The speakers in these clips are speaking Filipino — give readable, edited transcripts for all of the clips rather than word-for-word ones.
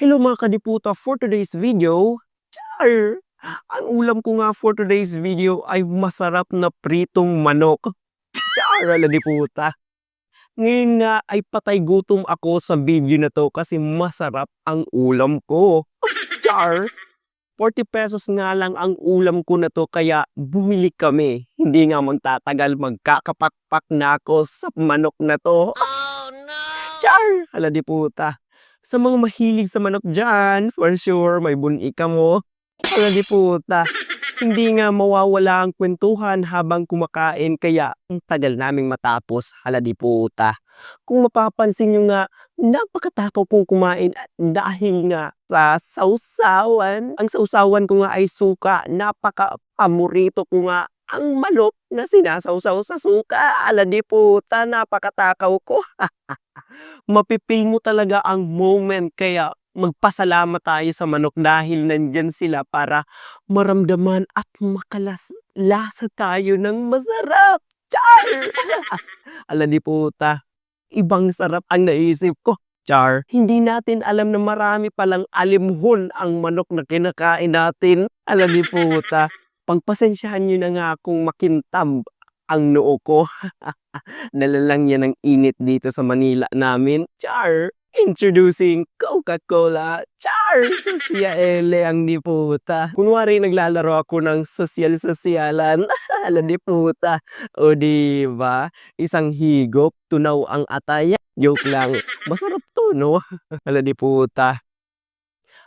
Hello mga kadiputa, for today's video, char! Ang ulam ko nga for today's video ay masarap na pritong manok. Char! Aladiputa. Ngayon nga ay patay gutom ako sa video na to kasi masarap ang ulam ko. Char! 40 pesos nga lang ang ulam ko na to kaya bumili kami. Hindi nga magtatagal magkakapakpak na ako sa manok na to. Char! Aladiputa. Sa mga mahilig sa manok dyan, for sure, may buni ka mo. Aladiputa. Hindi nga mawawala ang kwentuhan habang kumakain kaya ang tagal naming matapos. Aladiputa. Kung mapapansin nyo nga, napakatakaw kong kumain at dahil nga sa sausawan. Ang sausawan ko nga ay suka. Napaka-paborito ko nga ang manok na sinasawsaw sa suka. Aladiputa, napakatakaw ko. Mapipil mo talaga ang moment kaya magpasalamat tayo sa manok dahil nandyan sila para maramdaman at lasa tayo ng masarap. Char! Aladiputa, ibang sarap ang naisip ko. Char, hindi natin alam na marami palang alimhon ang manok na kinakain natin. Aladiputa, pagpasensyahan nyo na nga kung makintab ang noo ko. Nalalang yan ng init dito sa Manila namin. Char! Introducing Coca-Cola. Char! Sosiale ang niputa. Kunwari naglalaro ako ng sosyal-sosyalan. Ala niputa. O diba? Isang higop, tunaw ang atay. Joke lang. Masarap to, no? Ala niputa.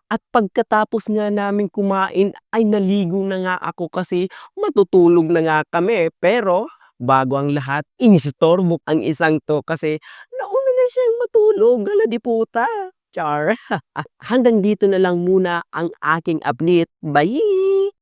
At pagkatapos nga namin kumain ay naligo na nga ako kasi matutulog na nga kami. Pero bago ang lahat, inistorbo ang isang to kasi nauna na siyang matulog. Aladiputa. Char. Hanggang dito na lang muna ang aking update. Bye!